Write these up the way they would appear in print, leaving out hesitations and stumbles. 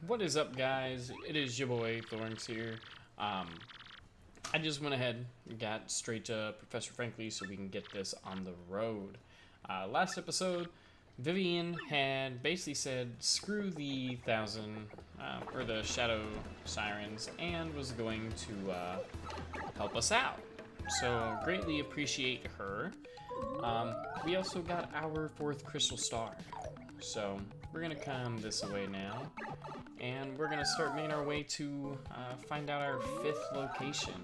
What is up, guys? It is your boy Thorenx here. I just went ahead and got straight to Professor Frankly so we can get this on the road. Last episode, Vivian had basically said screw the or the Shadow Sirens and was going to help us out. So greatly appreciate her. We also got our 4th crystal star. So we're gonna come this way now, and we're gonna start making our way to find out our 5th location.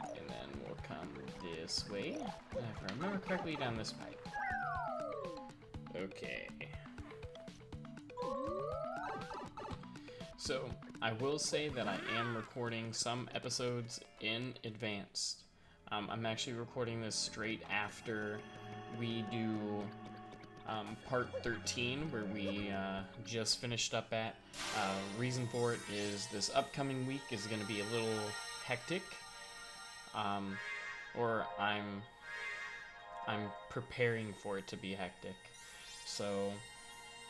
And then we'll come this way, if I remember correctly, down this pipe. Okay. So I will say that I am recording some episodes in advance. I'm actually recording this straight after we do part 13, where we just finished up at. Reason for it is this upcoming week is going to be a little hectic, or I'm preparing for it to be hectic. So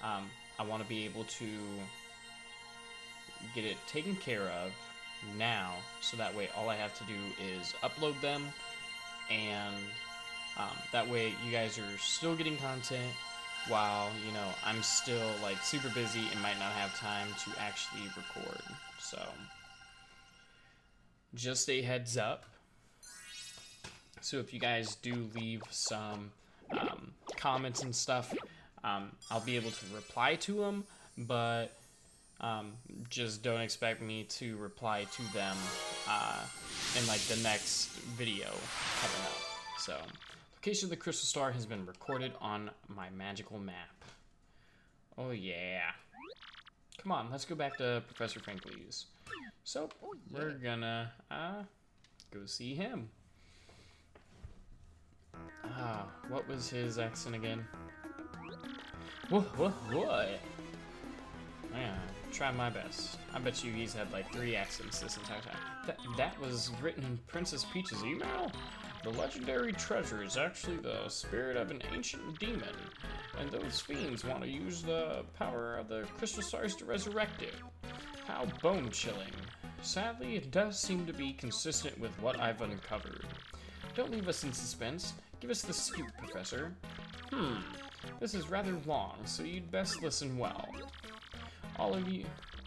I want to be able to get it taken care of now, so that way all I have to do is upload them, and that way you guys are still getting content while, you know, I'm still like super busy and might not have time to actually record. So just a heads up. So if you guys do leave some comments and stuff, I'll be able to reply to them, but just don't expect me to reply to them in like the next video coming up. So, location of the crystal star has been recorded on my magical map. Oh yeah. Come on, let's go back to Professor Frankly's. So, we're gonna go see him. What was his accent again? What? Yeah, try my best. I bet you he's had like 3 accents this entire time. That was written in Princess Peach's email? The legendary treasure is actually the spirit of an ancient demon, and those fiends want to use the power of the crystal stars to resurrect it. How bone-chilling. Sadly, it does seem to be consistent with what I've uncovered. Don't leave us in suspense. Give us the scoop, Professor. This is rather long, so you'd best listen well.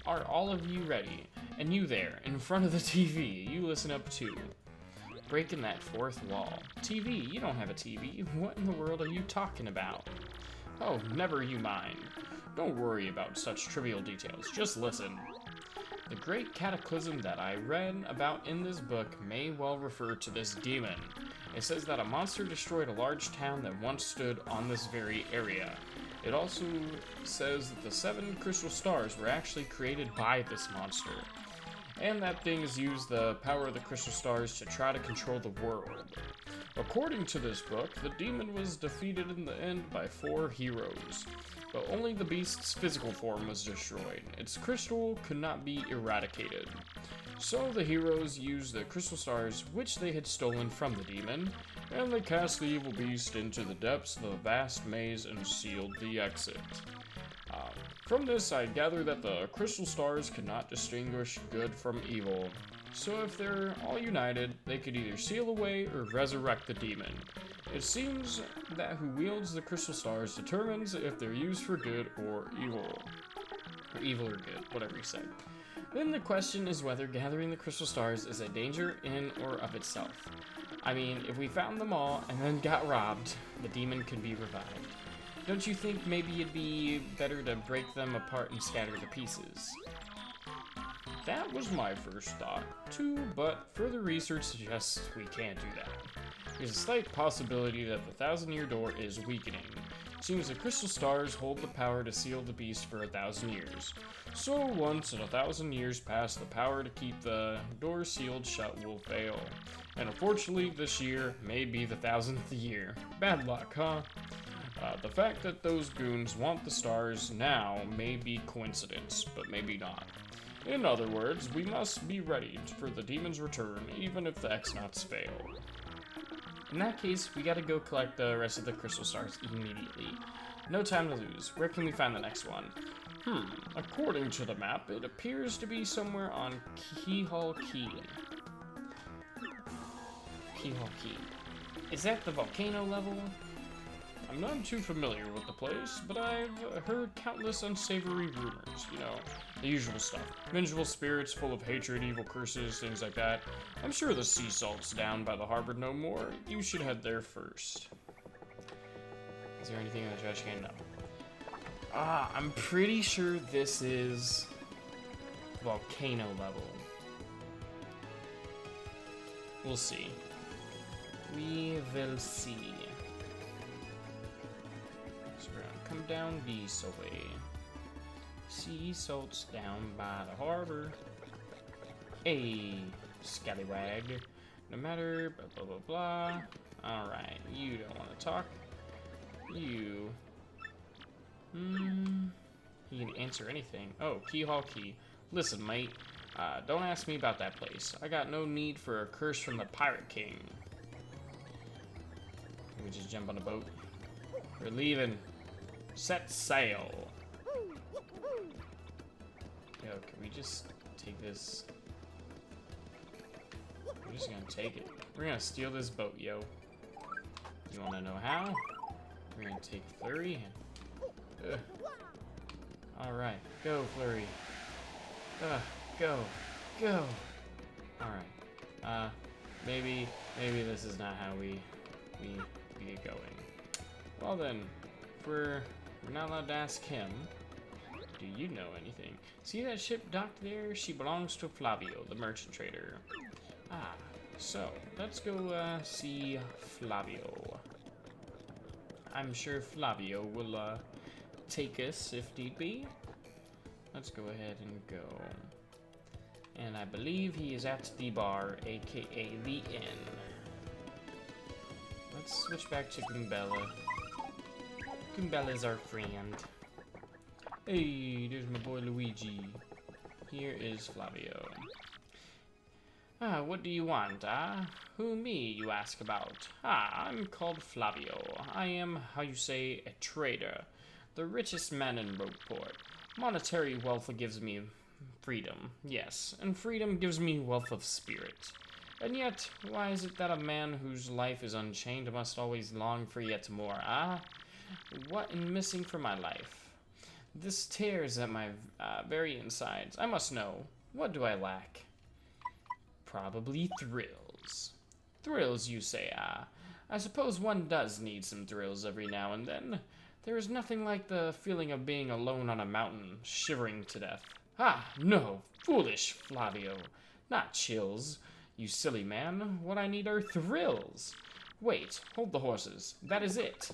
Are all of you ready? And you there, in front of the TV, you listen up too. Breaking that 4th wall. TV? You don't have a TV. What in the world are you talking about? Oh, never you mind. Don't worry about such trivial details. Just listen. The great cataclysm that I read about in this book may well refer to this demon. It says that a monster destroyed a large town that once stood on this very area. It also says that the 7 crystal stars were actually created by this monster, and that thing has used the power of the crystal stars to try to control the world. According to this book, the demon was defeated in the end by 4 heroes, but only the beast's physical form was destroyed. Its crystal could not be eradicated. So the heroes used the crystal stars, which they had stolen from the demon, and they cast the evil beast into the depths of the vast maze and sealed the exit. From this, I gather that the crystal stars could not distinguish good from evil. So if they're all united, they could either seal away or resurrect the demon. It seems that who wields the crystal stars determines if they're used for good or evil. Or evil or good, whatever you say. Then the question is whether gathering the crystal stars is a danger in or of itself. I mean, if we found them all and then got robbed, the demon could be revived. Don't you think maybe it'd be better to break them apart and scatter the pieces? That was my first thought, too, but further research suggests we can't do that. There's a slight possibility that the 1,000-year door is weakening. It seems the crystal stars hold the power to seal the beast for 1,000 years. So once in 1,000 years pass, the power to keep the door sealed shut will fail. And unfortunately, this year may be the 1,000th year. Bad luck, huh? The fact that those goons want the stars now may be coincidence, but maybe not. In other words, we must be ready for the demon's return, even if the X-Nauts fail. In that case, we gotta go collect the rest of the crystal stars immediately. No time to lose. Where can we find the next one? According to the map, it appears to be somewhere on Keyhole Key. Keyhole Key. Is that the volcano level? I'm not too familiar with the place, but I've heard countless unsavory rumors, you know, the usual stuff. Vengeful spirits full of hatred, evil curses, things like that. I'm sure the sea salt's down by the harbor no more. You should head there first. Is there anything in the trash can? No. I'm pretty sure this is volcano level. We'll see. We will see. So we're gonna come down this way. Sea salt's down by the harbor. Hey, scallywag. No matter, blah, blah, blah, blah. Alright, you don't want to talk. You... He can answer anything. Oh, Keyhole Key. Listen, mate. Don't ask me about that place. I got no need for a curse from the Pirate King. Can we just jump on a boat? We're leaving. Set sail. Yo, can we just take this? We're just gonna take it. We're gonna steal this boat, yo. You wanna know how? We're gonna take Flurry and... Alright, go, Flurry. Go. Alright. Maybe this is not how we get going. Well then, we're not allowed to ask him. Do you know anything? See that ship docked there? She belongs to Flavio, the merchant trader. So, let's go, see Flavio. I'm sure Flavio will, take us if need be. Let's go ahead and go. And I believe he is at the bar, aka the inn. Let's switch back to Goombella. Goombella's our friend. Hey, there's my boy Luigi. Here is Flavio. What do you want, Who me, you ask about? I'm called Flavio. I am, how you say, a trader. The richest man in Rogueport. Monetary wealth gives me freedom, yes, and freedom gives me wealth of spirit. And yet, why is it that a man whose life is unchained must always long for yet more, What am missing from my life? This tears at my very insides. I must know, what do I lack? Probably thrills. Thrills, you say, I suppose one does need some thrills every now and then. There is nothing like the feeling of being alone on a mountain, shivering to death. No, foolish Flavio. Not chills, you silly man. What I need are thrills. Wait, hold the horses. That is it.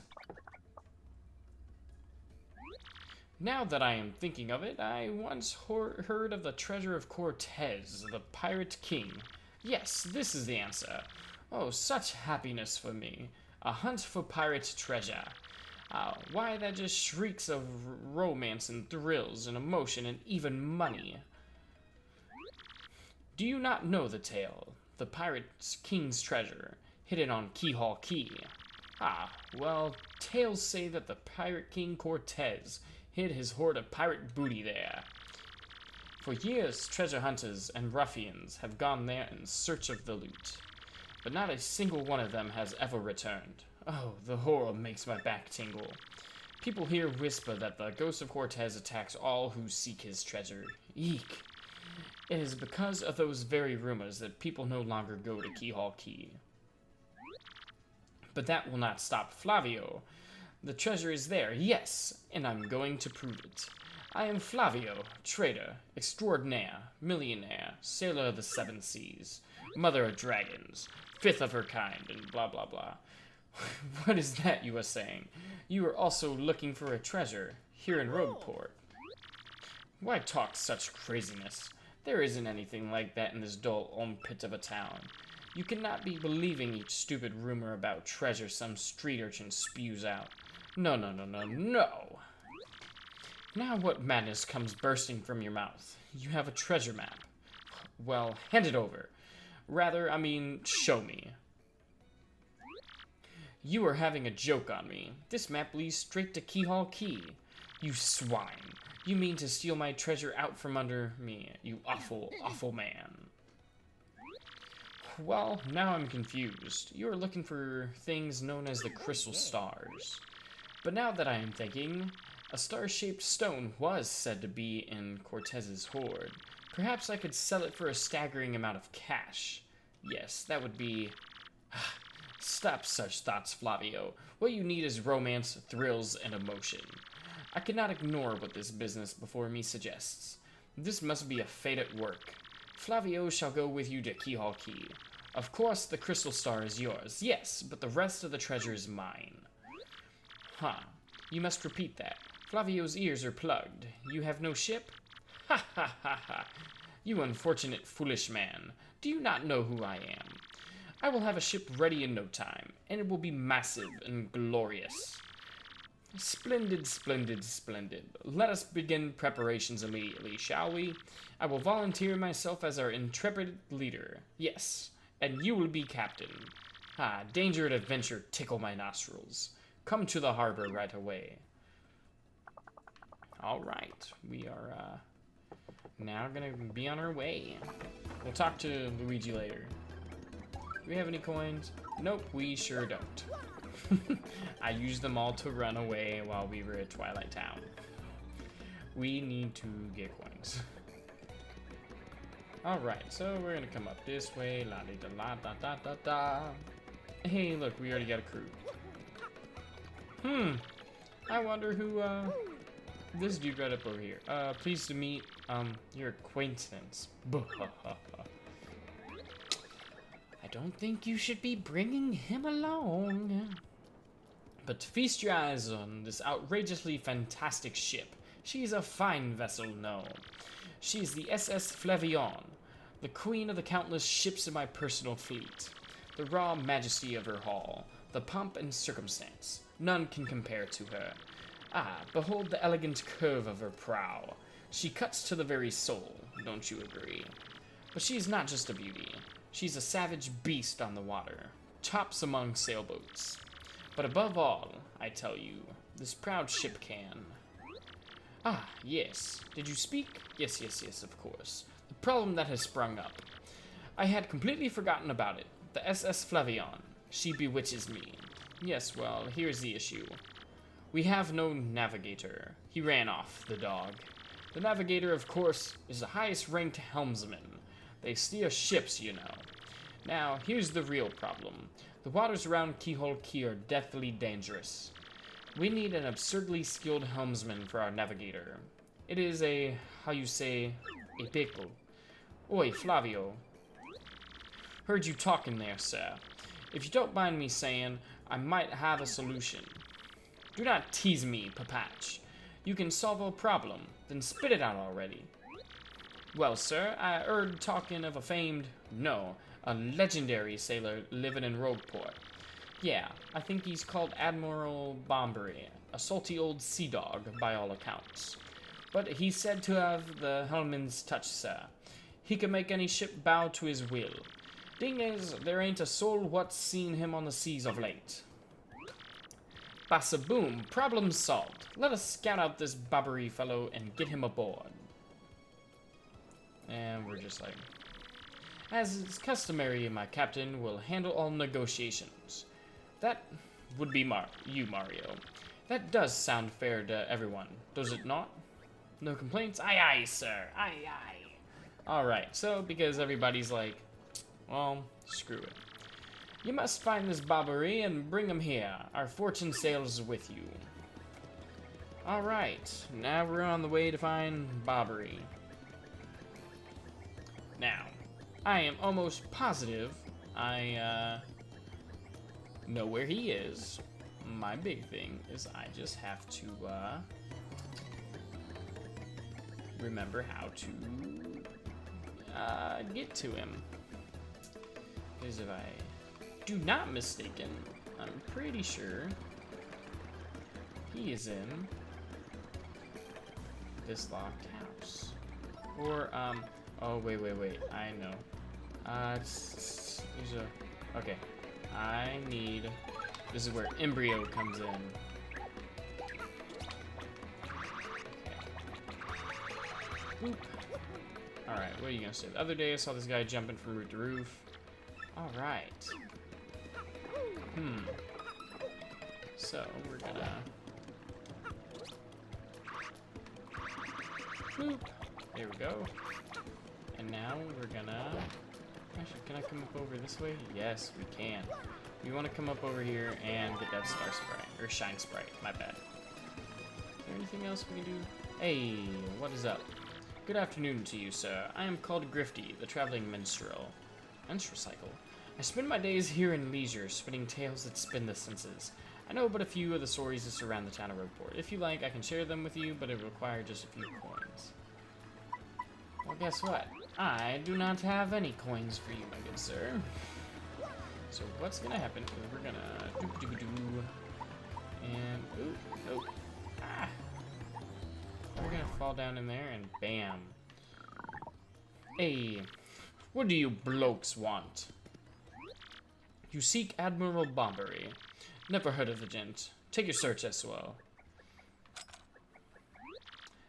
Now that I am thinking of it, I once heard of the treasure of Cortez, the Pirate King. Yes, this is the answer. Oh, such happiness for me. A hunt for pirate treasure. Why, that just shrieks of romance and thrills and emotion and even money. Do you not know the tale? The Pirate King's treasure, hidden on Keyhole Key. Well, tales say that the Pirate King Cortez hid his hoard of pirate booty there. For years, treasure hunters and ruffians have gone there in search of the loot, but not a single one of them has ever returned. Oh, the horror makes my back tingle. People here whisper that the ghost of Cortez attacks all who seek his treasure. Eek. It is because of those very rumors that people no longer go to Keyhole Key. But that will not stop Flavio. The treasure is there, yes, and I'm going to prove it. I am Flavio, trader, extraordinaire, millionaire, sailor of the seven seas, mother of dragons, fifth of her kind, and blah blah blah. What is that you are saying? You are also looking for a treasure here in Rogueport. Why talk such craziness? There isn't anything like that in this dull armpit of a town. You cannot be believing each stupid rumor about treasure some street urchin spews out. No. Now what madness comes bursting from your mouth? You have a treasure map. Well, hand it over. Rather, I mean, show me. You are having a joke on me. This map leads straight to Keyhole Key. You swine. You mean to steal my treasure out from under me, you awful, awful man. Well, now I'm confused. You are looking for things known as the crystal stars. But now that I am thinking, a star-shaped stone was said to be in Cortez's hoard. Perhaps I could sell it for a staggering amount of cash. Yes, that would be... Stop such thoughts, Flavio. What you need is romance, thrills, and emotion. I cannot ignore what this business before me suggests. This must be a fate at work. Flavio shall go with you to Keyhole Key. Of course, the crystal star is yours, yes, but the rest of the treasure is mine. Huh. You must repeat that. Flavio's ears are plugged. You have no ship? Ha ha ha ha. You unfortunate foolish man. Do you not know who I am? I will have a ship ready in no time, and it will be massive and glorious. Splendid, splendid, splendid. Let us begin preparations immediately, shall we? I will volunteer myself as our intrepid leader. Yes, and you will be captain. Ah, danger and adventure tickle my nostrils. Come to the harbor right away. Alright, we are now gonna be on our way. We'll talk to Luigi later. Do we have any coins? Nope, we sure don't. I used them all to run away while we were at Twilight Town. We need to get coins. Alright, so we're gonna come up this way. La di da la da da da da. Hey, look, we already got a crew. I wonder who, this dude right up over here. Pleased to meet, your acquaintance. I don't think you should be bringing him along. But feast your eyes on this outrageously fantastic ship. She's a fine vessel, no. She's the SS Flavion, the queen of the countless ships in my personal fleet. The raw majesty of her hull, the pomp and circumstance. None can compare to her. Ah, behold the elegant curve of her prow. She cuts to the very soul, don't you agree? But she's not just a beauty. She's a savage beast on the water, tops among sailboats. But above all, I tell you, this proud ship can. Ah, yes. Did you speak? Yes, yes, yes, of course. The problem that has sprung up. I had completely forgotten about it. The SS Flavion. She bewitches me. Yes, well, here's the issue. We have no navigator. He ran off, the dog. The navigator, of course, is the highest-ranked helmsman. They steer ships, you know. Now, here's the real problem. The waters around Keyhole Key are deathly dangerous. We need an absurdly skilled helmsman for our navigator. It is a, how you say, a pickle. Oi, Flavio. Heard you talking there, sir. If you don't mind me saying, I might have a solution. Do not tease me, Papatch. You can solve a problem, then spit it out already. Well, sir, I heard talking of a famed, no, a legendary sailor living in Rogueport. Yeah, I think he's called Admiral Bombery, a salty old sea dog by all accounts. But he's said to have the helmsman's touch, sir. He can make any ship bow to his will. Thing is, there ain't a soul what's seen him on the seas of late. Bassa boom, problem solved. Let us scout out this Bombery fellow and get him aboard. And we're just like, as is customary, my captain will handle all negotiations. That would be you, Mario. That does sound fair to everyone, does it not? No complaints? Aye, aye, sir. Aye, aye. Alright, so because everybody's like, well, screw it. You must find this Bombery and bring him here. Our fortune sails with you. Alright, now we're on the way to find Bombery. Now, I am almost positive I know where he is. My big thing is I just have to remember how to get to him. Because if I do not mistaken, I'm pretty sure he is in this locked house. Or, oh, wait, I know. There's a, okay. I need, this is where embryo comes in. Okay. Boop. Alright, what are you gonna say? The other day I saw this guy jumping from roof to roof. Alright. So, we're gonna... Boop. There we go. And now we're gonna... Actually, can I come up over this way? Yes, we can. We want to come up over here and get that star sprite. Or shine sprite, my bad. Is there anything else we can do? Hey, what is up? Good afternoon to you, sir. I am called Grifty, the traveling minstrel. Minstrel cycle? I spend my days here in leisure, spinning tales that spin the senses. I know but a few of the stories that surround the town of Rogueport. If you like, I can share them with you, but it will require just a few coins. Well, guess what? I do not have any coins for you, my good sir. So what's gonna happen is we're gonna doo-doo-doo, and ooh, we're gonna fall down in there and bam. Hey, what do you blokes want? You seek Admiral Bombery. Never heard of the gent. Take your search as well.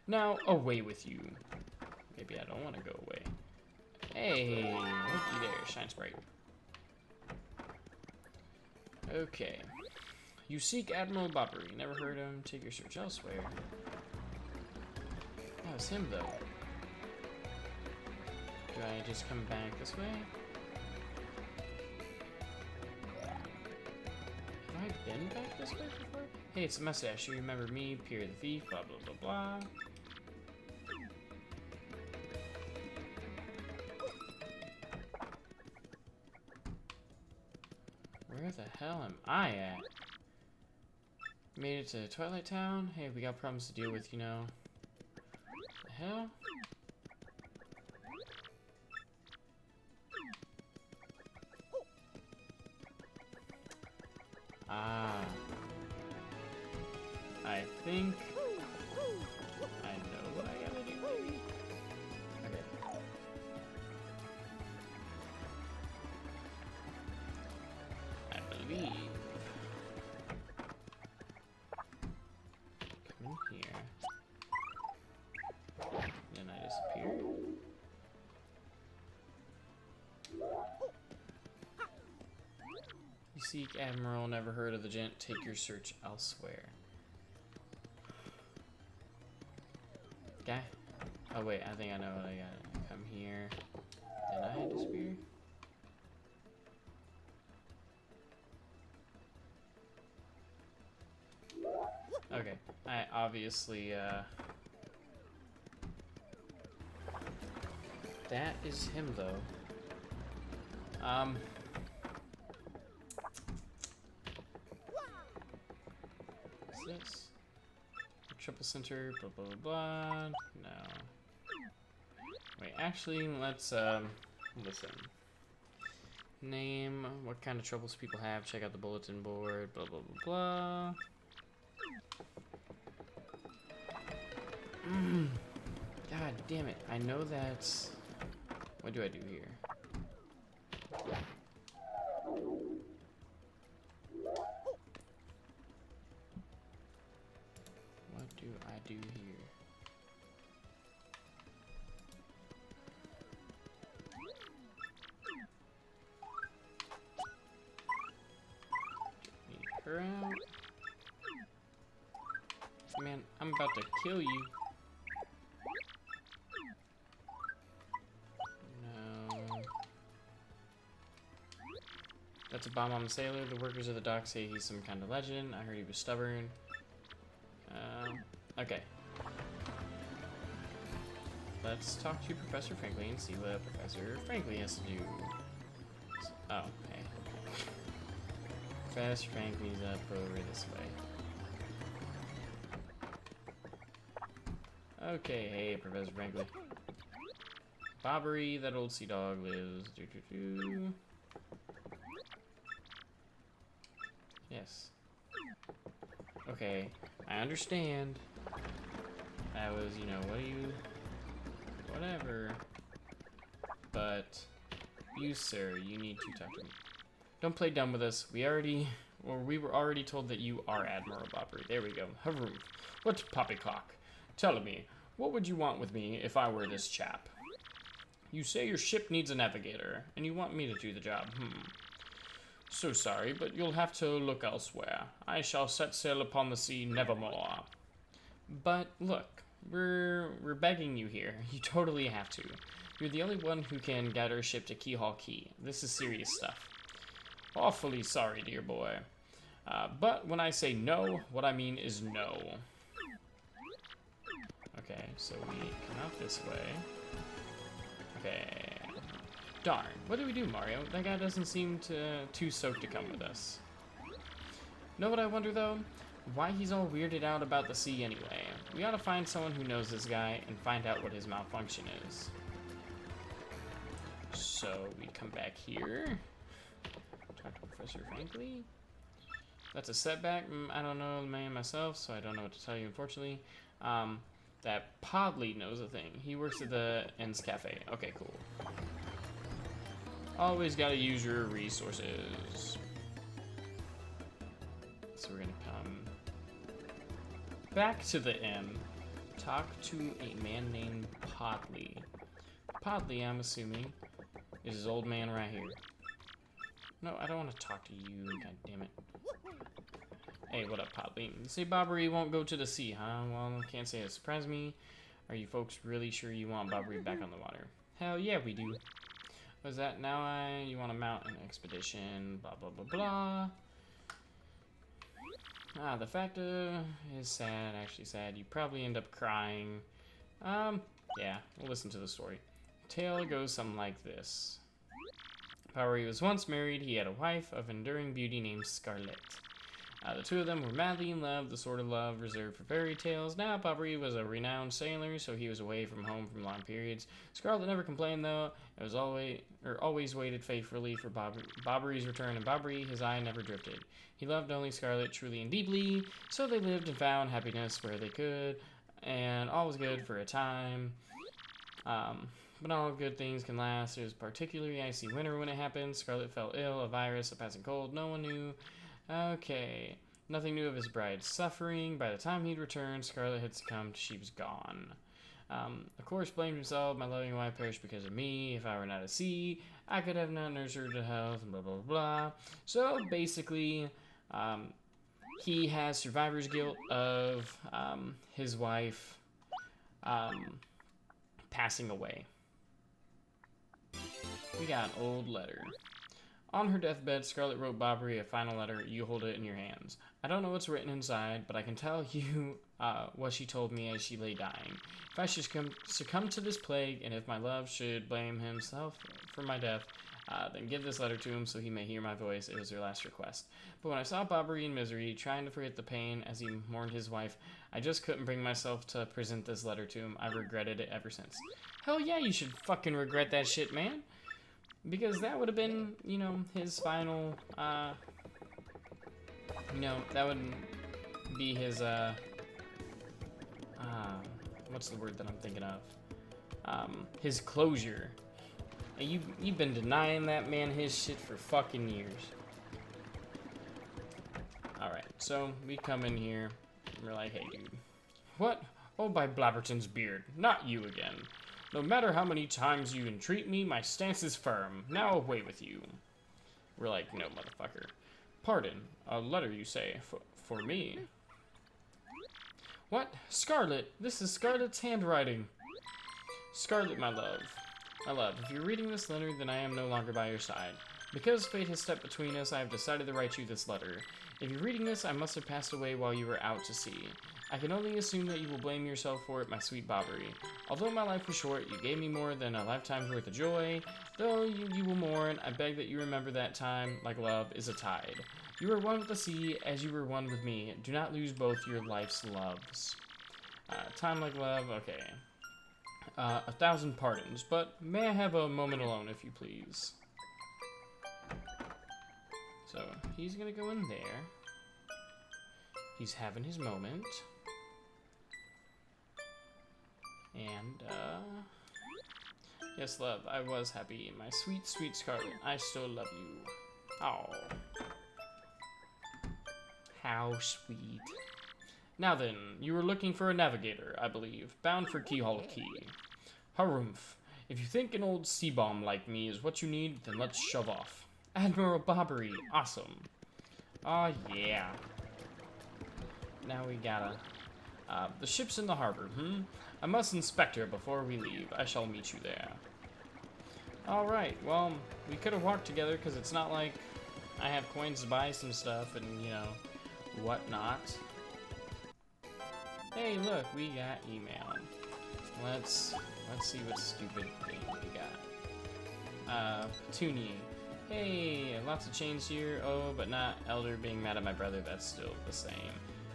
Now away with you. Maybe I don't want to go away. Hey, looky there, shine sprite. Okay. You seek Admiral Bombery. Never heard of him. Take your search elsewhere. That was him, though. Do I just come back this way? Have I been back this way before? Hey, it's a mustache. You remember me, Pierre the Thief, blah, blah, blah, blah. Where the hell am I at? Made it to Twilight Town? Hey, we got problems to deal with, you know. The hell? Ah. I think I know what I gotta do, maybe? Okay. I believe. Come in here. Then I disappear. You seek Admiral, never heard of the gent, take your search elsewhere. Guy? Oh wait, I think I know what I gotta come here. Then I disappear? Okay, I obviously, that is him though. What's this? Triple center, blah blah blah. No. Wait, actually, let's listen. Name, what kind of troubles people have, check out the bulletin board, blah blah blah blah. God damn it, I know that's... What do I do here? What do I do here? Need her out. Man, I'm about to kill you. That's a bomb on the sailor. The workers of the dock say he's some kind of legend. I heard he was stubborn. Okay. Let's talk to Professor Frankly and see what Professor Frankly has to do. Oh, okay. Professor Frankly's up over this way. Okay, hey, Professor Frankly. Bobbery, that old sea dog lives. Yes. Okay, I understand. That was, you know, what do you... Whatever. But, you, sir, you need to talk to me. Don't play dumb with us. We were already told that you are Admiral Bobbery. There we go. Haroon. What's poppycock? Tell me, What would you want with me if I were this chap? You say your ship needs a navigator, and you want me to do the job. So sorry, but you'll have to look elsewhere. I shall set sail upon the sea nevermore. But look, we're begging you here. You totally have to. You're the only one who can get our ship to Keyhole Key. This is serious stuff. Awfully sorry, dear boy. But when I say no, what I mean is no. Okay, so we come out this way. Okay. Darn. What do we do, Mario? That guy doesn't seem too stoked to come with us. Know what I wonder, though? Why he's all weirded out about the sea anyway. We ought to find someone who knows this guy and find out what his malfunction is. So, we come back here. Talk to Professor Franklin. That's a setback. I don't know the man myself, so I don't know what to tell you, unfortunately. That Podley knows a thing. He works at the Ends Cafe. Okay, cool. Always gotta use your resources. So we're gonna come back to the inn. Talk to a man named Podley. Podley, I'm assuming, is his old man right here. No, I don't want to talk to you. God damn it. Hey, what up, Podley? You say Bobbery won't go to the sea, huh? Well, can't say it surprised me. Are you folks really sure you want Bobbery back on the water? Hell yeah, we do. What's that? Now you want to mount an expedition, blah, blah, blah, blah. The fact is sad, actually sad. You probably end up crying. Yeah, we'll listen to the story. Tale goes something like this. Bobbery was once married. He had a wife of enduring beauty named Scarlet. The two of them were madly in love, the sort of love reserved for fairy tales. Now, Bobbery was a renowned sailor, so he was away from home for long periods. Scarlet never complained, though. It was always waited faithfully for Bobbery's return, and Bobbery, his eye never drifted. He loved only Scarlet truly and deeply, so they lived and found happiness where they could, and all was good for a time. But all good things can last. It was particularly icy winter when it happened. Scarlet fell ill, a virus, a passing cold. No one knew. Okay. Nothing knew of his bride's suffering. By the time he'd returned, Scarlet had succumbed. She was gone. Of course, blamed himself. My loving wife perished because of me. If I were not at sea, I could have not nursed her to health, and blah, blah, blah. So, basically, he has survivor's guilt of his wife passing away. We got an old letter. On her deathbed, Scarlet wrote Bobbery a final letter. You hold it in your hands. I don't know what's written inside, but I can tell you what she told me as she lay dying. If I should succumb to this plague, and if my love should blame himself for my death, then give this letter to him so he may hear my voice. It was her last request. But when I saw Bobbery in misery, trying to forget the pain as he mourned his wife, I just couldn't bring myself to present this letter to him. I've regretted it ever since. Hell yeah, you should fucking regret that shit, man. Because that would have been, you know, his final, you know, that would be his, what's the word that I'm thinking of? His closure. And you've been denying that man his shit for fucking years. Alright, so we come in here, and we're like, hey, dude. What? Oh, by Blabberton's beard. Not you again. No matter how many times you entreat me, my stance is firm. Now away with you. We're like, no, motherfucker. Pardon, a letter you say, for me. What? Scarlet, this is Scarlet's handwriting. Scarlet, my love. My love, if you're reading this letter, then I am no longer by your side. Because fate has stepped between us, I have decided to write you this letter. If you're reading this, I must have passed away while you were out to sea. I can only assume that you will blame yourself for it, my sweet Bobbery. Although my life was short, you gave me more than a lifetime's worth of joy. Though you will mourn, I beg that you remember that time, like love, is a tide. You were one with the sea, as you were one with me. Do not lose both your life's loves. Time like love, okay. 1,000 pardons, but may I have a moment alone, if you please? So, he's gonna go in there. He's having his moment. And, yes, love, I was happy. My sweet, sweet Scarlet, I still love you. Oh. How sweet. Now then, you were looking for a navigator, I believe, bound for Keyhole Key. Harumph. If you think an old sea bomb like me is what you need, then let's shove off. Admiral Bobbery, awesome. Oh yeah. Now we gotta... the ship's in the harbor, I must inspect her before we leave. I shall meet you there. Alright, well, we could have walked together because it's not like I have coins to buy some stuff and, you know, whatnot. Hey, look, we got email. Let's see what stupid thing we got. Toonie. Hey, lots of chains here. Oh, but not Elder being mad at my brother. That's still the same.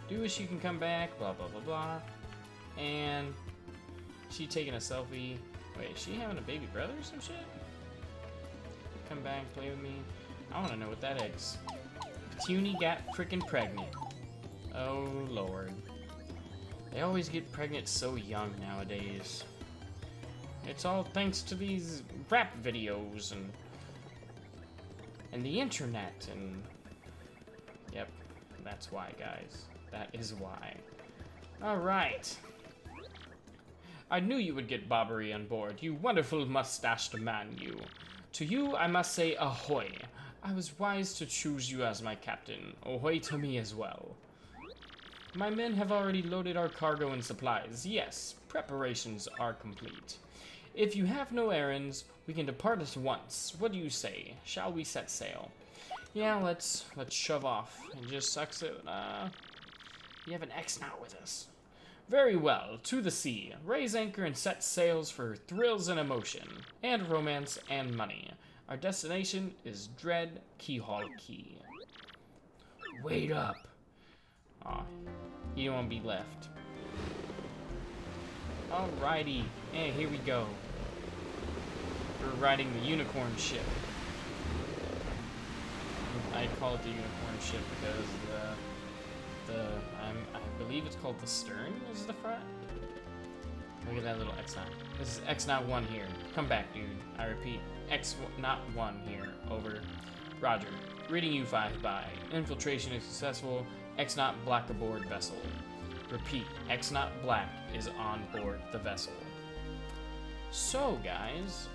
Do wish you can come back. Blah, blah, blah, blah. And she taking a selfie. Wait, is she having a baby brother or some shit? Come back, play with me. I want to know what that is. Toonie got freaking pregnant. Oh, Lord. They always get pregnant so young nowadays. It's all thanks to these rap videos and the internet and... Yep, that's why, guys. That is why. Alright. I knew you would get Bobbery on board, you wonderful mustached man, you. To you, I must say ahoy. I was wise to choose you as my captain. Ahoy to me as well. My men have already loaded our cargo and supplies. Yes, preparations are complete. If you have no errands, we can depart at once. What do you say? Shall we set sail? Yeah, let's shove off. It just sucks that, you have an X now with us. Very well, to the sea. Raise anchor and set sails for thrills and emotion, and romance and money. Our destination is Dread Keyhole Key. Wait up. Aw, you don't want to be left. Alrighty, and here we go. We're riding the unicorn ship. I call it the unicorn ship because I believe it's called the stern is the front. Look at that little X knot. This is X knot 1 here. Come back, dude. I repeat, X knot 1 here. Over. Roger. Reading you 5 by. Infiltration is successful. X knot black aboard vessel. Repeat, X knot black is on board the vessel. So, guys,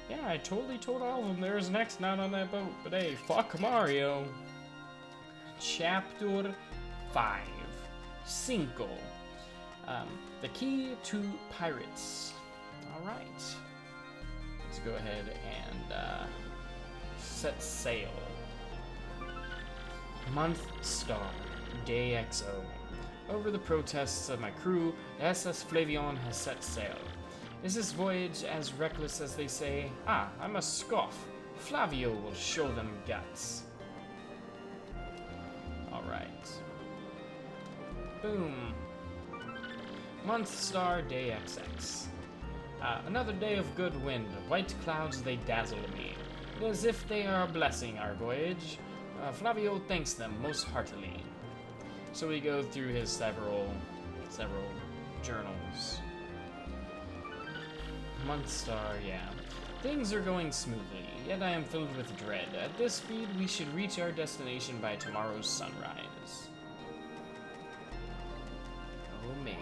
yeah, I totally told all of them there was an X knot on that boat, but hey, fuck Mario. Chapter 5. Cinco. The key to pirates. Alright. Let's go ahead and set sail. Month star. Day XO. Over the protests of my crew, the SS Flavion has set sail. Is this voyage as reckless as they say? Ah, I must scoff. Flavio will show them guts. Alright. Boom. Month star day XX. Another day of good wind. White clouds, they dazzle me. As if they are blessing our voyage. Flavio thanks them most heartily. So we go through his several journals. Month star, yeah. Things are going smoothly, yet I am filled with dread. At this speed, we should reach our destination by tomorrow's sunrise. Oh man.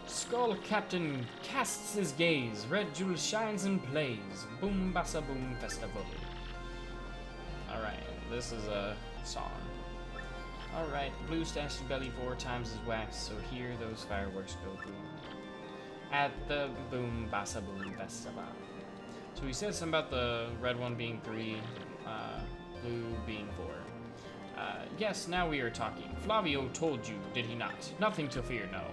Skull Captain casts his gaze, red jewel shines and plays. Boom bassa boom festival. Alright, this is a song. Alright, blue stashed belly 4 times as wax, so here those fireworks go boom. At the boom bassa boom festival. So he said something about the red one being 3, blue being 4. Yes, now we are talking. Flavio told you, did he not? Nothing to fear, no.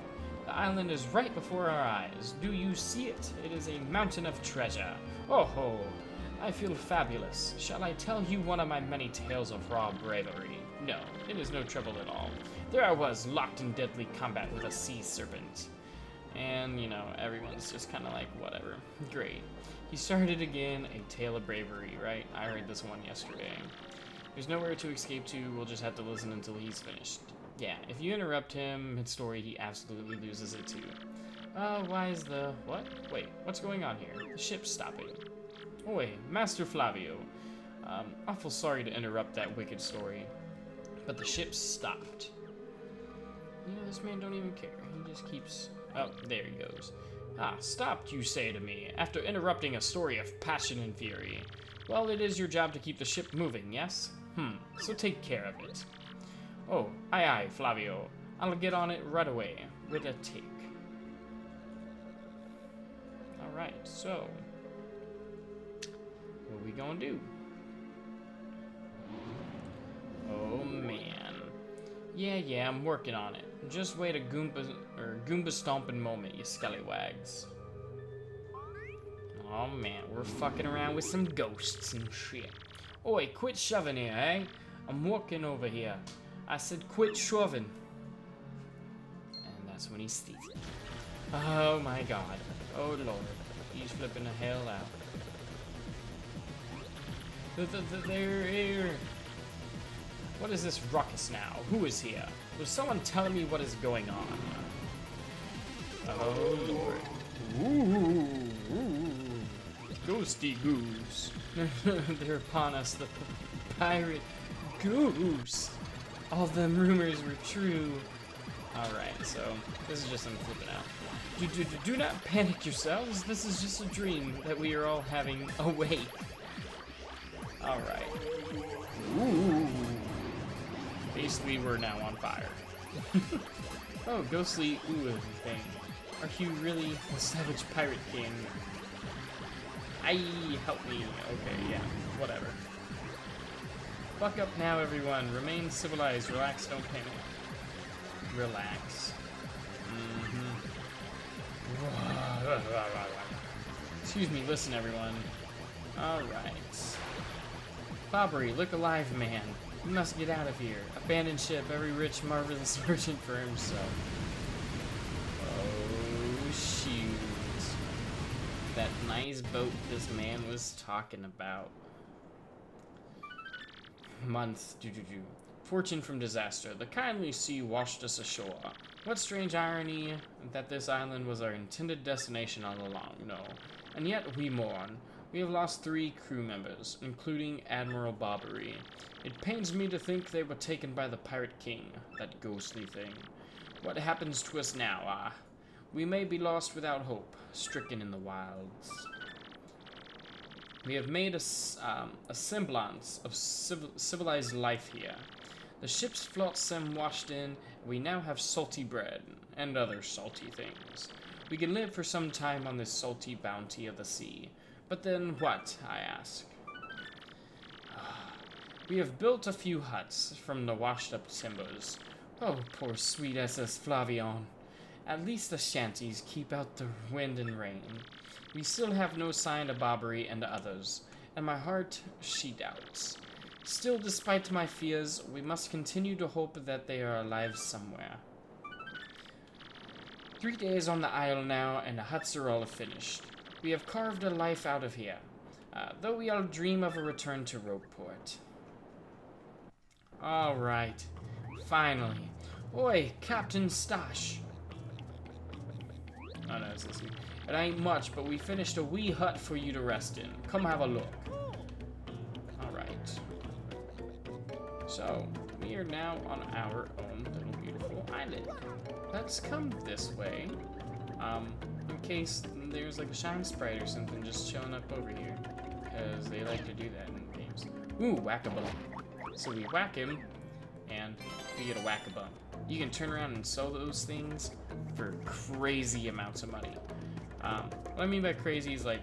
The island is right before our eyes. Do you see it? It is a mountain of treasure. Oh ho! I feel fabulous. Shall I tell you one of my many tales of raw bravery? No, it is no trouble at all. There I was, locked in deadly combat with a sea serpent. And, you know, everyone's just kind of like, whatever. Great. He started again, a tale of bravery, right? I heard this one yesterday. There's nowhere to escape to, we'll just have to listen until he's finished. Yeah, if you interrupt him mid-story, he absolutely loses it too. Why is the... what? Wait, what's going on here? The ship's stopping. Oh wait, Master Flavio. Awful sorry to interrupt that wicked story, but the ship stopped. You know, this man don't even care. He just keeps... Oh, there he goes. Ah, stopped, you say to me, after interrupting a story of passion and fury. Well, it is your job to keep the ship moving, yes? So take care of it. Oh, aye, Flavio. I'll get on it right away, with a take. Alright, so... what are we gonna do? Oh, man. Yeah, I'm working on it. Just wait a Goomba stomping moment, you scallywags. Oh man, we're fucking around with some ghosts and shit. Oi, quit shoving here, eh? I'm working over here. I said quit shoving. And that's when he sees it. Oh my god. Oh lord. He's flipping the hell out. They're here. What is this ruckus now? Who is here? Was someone telling me what is going on? Oh lord. Ooh. Ghosty goose. They're upon us, the pirate goose. All them rumors were true. Alright, so this is just them flipping out. Do not panic yourselves. This is just a dream that we are all having awake. Alright. Ooh. Basically, we're now on fire. Oh, ghostly ooh thing. Are you really the savage pirate king? Help me. Okay, yeah, whatever. Buck up now, everyone. Remain civilized. Relax, don't panic. Relax. Excuse me, listen, everyone. Alright. Bobbery, look alive, man. We must get out of here. Abandoned ship, every rich, marvelous merchant for himself. Oh, shoot. That nice boat this man was talking about. Month. Fortune from disaster. The kindly sea washed us ashore. What strange irony that this island was our intended destination all along. No. And yet we mourn. We have lost 3 crew members, including Admiral Bobbery. It pains me to think they were taken by the Pirate King, that ghostly thing. What happens to us now, We may be lost without hope, stricken in the wilds. We have made a semblance of civilized life here. The ship's flotsam washed in, and we now have salty bread and other salty things. We can live for some time on this salty bounty of the sea. But then what, I ask? We have built a few huts from the washed-up timbers. Oh, poor sweet SS Flavion. At least the shanties keep out the wind and rain. We still have no sign of Bobbery and others, and my heart, she doubts. Still, despite my fears, we must continue to hope that they are alive somewhere. 3 days on the isle now, and the huts are all finished. We have carved a life out of here, though we all dream of a return to Ropeport. Alright, finally. Oi, Captain Stash. Oh no, it's this here. It ain't much, but we finished a wee hut for you to rest in. Come have a look. Alright. So, we are now on our own little beautiful island. Let's come this way. In case there's like a shine sprite or something just showing up over here. Because they like to do that in games. Ooh, whack-a-bump. So we whack him, and we get a whack-a-bump. You can turn around and sell those things for crazy amounts of money. What I mean by crazy is like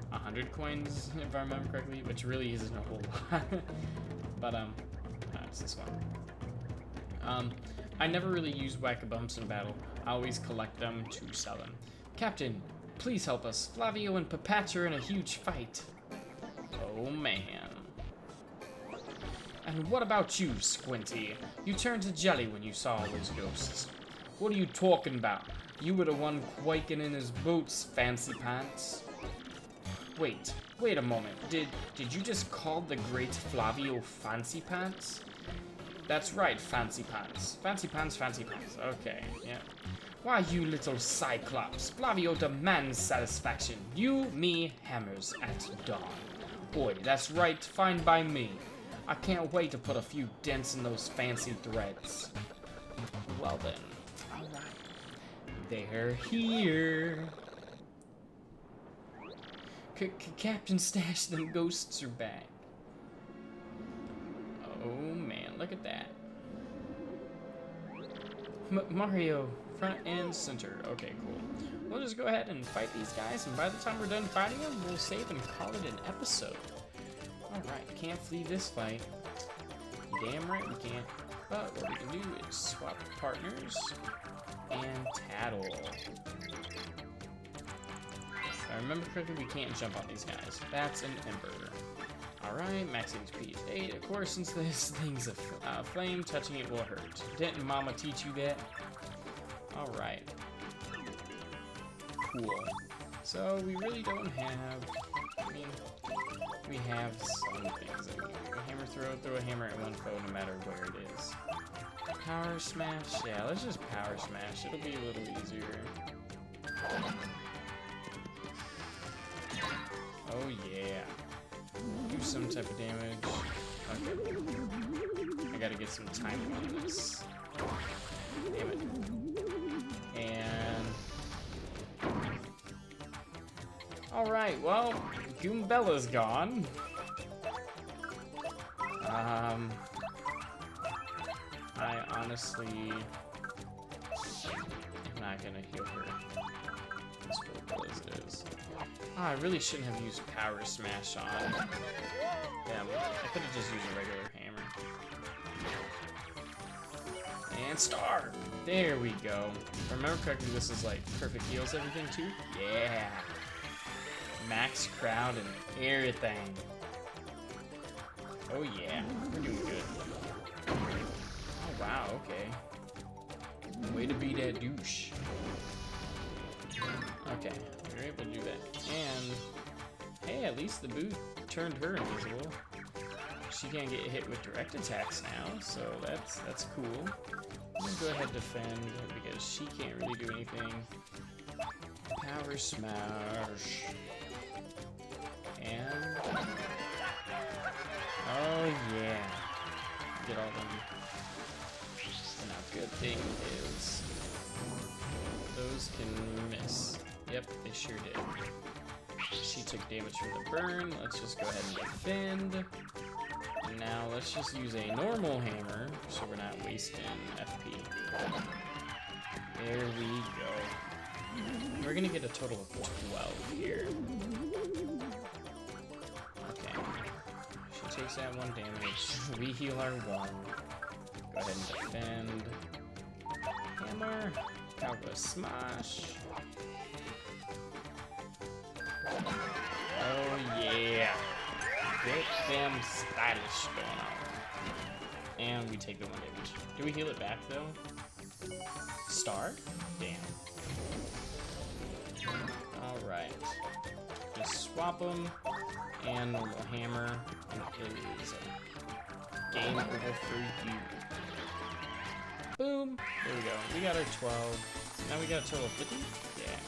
100 coins, if I remember correctly, which really isn't a whole lot. But, it's this one. I never really use whack-a-bumps in battle. I always collect them to sell them. Captain, please help us. Flavio and Papatch are in a huge fight. Oh, man. And what about you, Squinty? You turned to jelly when you saw all those ghosts. What are you talking about? You were the one quaking in his boots, Fancy Pants. Wait a moment. Did you just call the great Flavio Fancy Pants? That's right, Fancy Pants. Fancy Pants, Fancy Pants. Okay, yeah. Why, you little Cyclops. Flavio demands satisfaction. You, me, hammers at dawn. Boy, that's right, fine by me. I can't wait to put a few dents in those fancy threads. Well then, alright. They're here. Captain Stash, them ghosts are back. Oh man, look at that. Mario, front and center. Okay, cool. We'll just go ahead and fight these guys, and by the time we're done fighting them, we'll save and call it an episode. Alright, can't flee this fight. Damn right we can't. But what we can do is swap partners and tattle. If I remember correctly, we can't jump on these guys. That's an ember. Alright, max HP is 8. Of course, since this thing's a flame, touching it will hurt. Didn't Mama teach you that? Alright. Cool. So, we really don't have... I mean, we have some things that we can do. Hammer throw a hammer at one foe no matter where it is. Power smash? Yeah, let's just power smash. It'll be a little easier. Oh yeah. Do some type of damage. Okay. I gotta get some timing on this. Damn it. And... Alright, well, Goombella's gone. I honestly am not gonna heal her as well as it is. Oh, I really shouldn't have used Power Smash on. Damn, I could have just used a regular hammer. And star! There we go. If I remember correctly, this is like perfect heals everything too. Yeah! Max crowd and everything. Oh yeah, we're doing good. Oh wow, okay. Way to be that douche. Okay, we were able to do that. And hey, at least the boot turned her invisible. She can't get hit with direct attacks now, so that's cool. I'm gonna go ahead and defend because she can't really do anything. Power smash. And oh yeah, get all them. And now, good thing is those can miss. Yep, they sure did. She took damage from the burn. Let's just go ahead and defend. And now let's just use a normal hammer so we're not wasting FP. There we go. We're gonna get a total of 12 here. Okay. She takes that 1 damage. We heal our 1. Go ahead and defend. Hammer. Power smash. Oh yeah. Get them stylish going on. And we take the 1 damage. Do we heal it back though? Star? Damn. Alright. Just swap them. And normal hammer. And it is a game over for you. Boom! There we go. We got our 12. So now we got a total of 50? Yeah.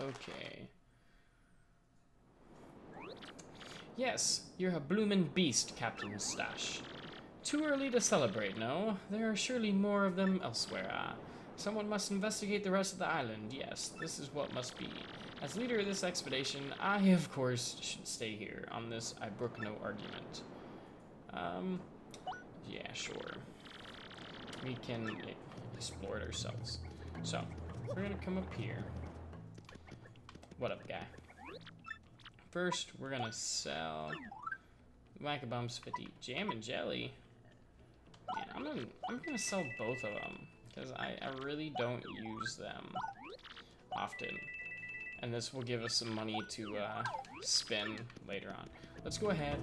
Okay. Yes, you're a bloomin' beast, Captain Stash. Too early to celebrate, no? There are surely more of them elsewhere. Someone must investigate the rest of the island. Yes, this is what must be. As leader of this expedition, I, of course, should stay here. On this, I brook no argument. Yeah, sure. We can explore it ourselves. So, we're gonna come up here. What up, guy? First, we're gonna sell Whack-a-Bumps 50 jam and jelly. Yeah, I'm gonna sell both of them because I really don't use them often, and this will give us some money to spend later on. Let's go ahead,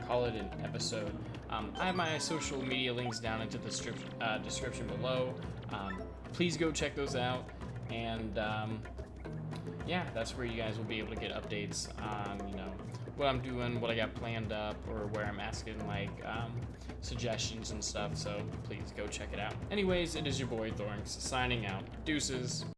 call it an episode. I have my social media links down into the description below. Please go check those out, and yeah, that's where you guys will be able to get updates on, you know, what I'm doing, what I got planned up, or where I'm asking, like, suggestions and stuff, so please go check it out. Anyways, it is your boy, Thorenx, signing out. Deuces.